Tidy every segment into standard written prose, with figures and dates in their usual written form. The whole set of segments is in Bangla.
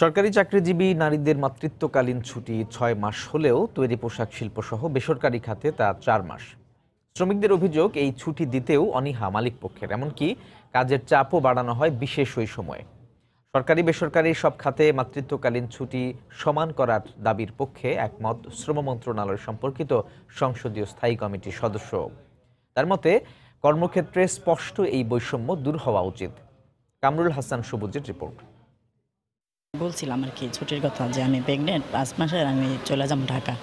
সরকারি চাকরিজীবী নারীদের মাতৃত্বকালীন ছুটি ৬ মাস হলেও তৈরি পোশাক শিল্পসহ বেসরকারি খাতে তা ৪ মাস। শ্রমিকদের অভিযোগ, এই ছুটি দিতেও অনীহা মালিক পক্ষের, এমনকি কাজের চাপও বাড়ানো হয় বিশেষ ওই সময়ে। সরকারি বেসরকারি সব খাতে মাতৃত্বকালীন ছুটি সমান করার দাবির পক্ষে একমত শ্রম মন্ত্রণালয় সম্পর্কিত সংসদীয় স্থায়ী কমিটির সদস্য। তার মতে, কর্মক্ষেত্রে স্পষ্ট এই বৈষম্য দূর হওয়া উচিত। কামরুল হাসান সবুজের রিপোর্ট। বলছিলাম আর কি ছুটির কথা, যে আমি প্রেগনেন্ট ৫ মাসের, আমি চলে যাব ঢাকা।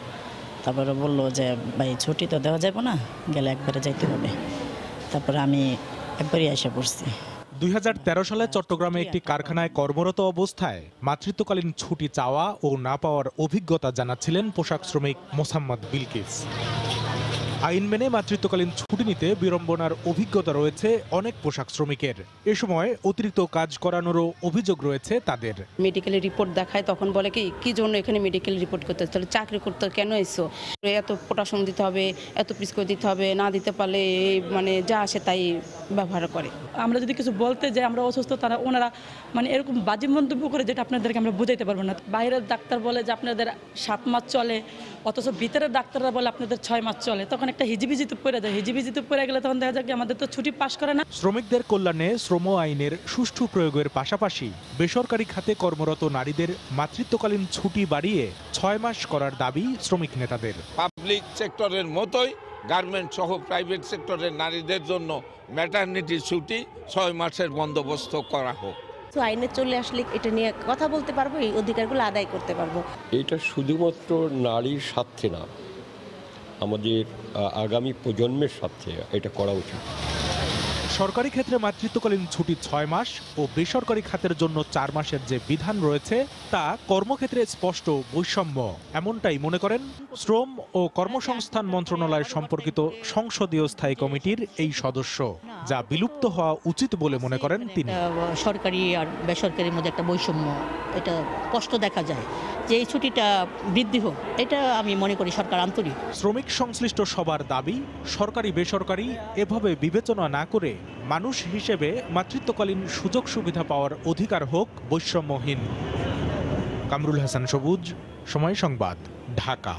তারপরে বললো যে ভাই ছুটি তো দেওয়া যাবে না, গেলে একবারে যাইতে হবে। তারপরে আমি একবারই এসে পড়ছি। ২০১৩ সালে চট্টগ্রামে একটি কারখানায় কর্মরত অবস্থায় মাতৃত্বকালীন ছুটি চাওয়া ও না পাওয়ার অভিজ্ঞতা জানাচ্ছিলেন পোশাক শ্রমিক মোসাম্মদ বিলকিস। আইন মেনে মাতৃত্বকালীন ছুটি নিতে বিড়ম্বনার অভিজ্ঞতা রয়েছে অনেক পোশাক শ্রমিকের। এ সময় অতিরিক্ত কাজ করানোরও অভিযোগ রয়েছে তাদের। মেডিকেলের রিপোর্ট দেখায়, তখন বলে কি জন্য এখানে মেডিকেল রিপোর্ট করতে, তাহলে চাকরি করতে কেন এসো, এত পটাশন দিতে হবে, এত পিস করে দিতে হবে, না দিতে পারলে মানে যা আসে তাই ব্যবহার করে। আমরা যদি কিছু বলতে যাই আমরা অসুস্থ, তারা ওনারা মানে এরকম বাজে মন্তব্য করে, যেটা আপনাদেরকে আমরা বুঝাইতে পারবো না। বাইরের ডাক্তার বলে যে আপনাদের ৭ মাস চলে, অথচ ভিতরের ডাক্তাররা বলে আপনাদের ৬ মাস চলে। তখন একটা হিজিবিজিতে পড়ে যায়, হিজিবিজিতে পড়ে গেলে তখন দেখা যায় কি আমাদের তো ছুটি পাস করে না। শ্রমিকদের কল্যাণে শ্রম আইনের সুষ্ঠু প্রয়োগের পাশাপাশি বেসরকারি খাতে কর্মরত নারীদের মাতৃত্বকালীন ছুটি বাড়িয়ে ৬ মাস করার দাবি শ্রমিক নেতাদের। পাবলিক সেক্টরের মতোই গার্মেন্ট সহ প্রাইভেট সেক্টরের নারীদের জন্য ম্যাটারনিটি ছুটি ৬ মাসের বন্দোবস্ত করা হোক। তো আইনে চলে আসলে এটা নিয়ে কথা বলতে পারবো, এই অধিকারগুলো আদায় করতে পারবো। এটা শুধুমাত্র নারীর স্বার্থে না, আমাদের আগামী প্রজন্মের স্বার্থে এটা করা উচিত। সরকারি ক্ষেত্রে মাতৃত্বকালীন ছুটি ৬ মাস ও বেসরকারি খাতের জন্য ৪ মাসের যে বিধান রয়েছে তা কর্মক্ষেত্রে স্পষ্ট বৈষম্য, এমনটাই মনে করেন শ্রম ও কর্মসংস্থান মন্ত্রণালয় সম্পর্কিত সংসদীয় স্থায়ী কমিটির এই সদস্য, যা বিলুপ্ত হওয়া উচিত বলে মনে করেন তিনি। সরকারি আর বেসরকারির মধ্যে একটা বৈষম্য এটা স্পষ্ট দেখা যায়, যে এই ছুটিটা বৃদ্ধি হোক, এটা আমি মনে করি সরকার আন্তরিক। শ্রমিক সংশ্লিষ্ট সবার দাবি, সরকারি বেসরকারি এভাবে বিবেচনা না করে মানুষ হিসেবে মাতৃত্বকালীন সুযোগ সুবিধা পাওয়ার অধিকার হোক বৈষম্যহীন। কামরুল হাসান সবুজ, সময় সংবাদ, ঢাকা।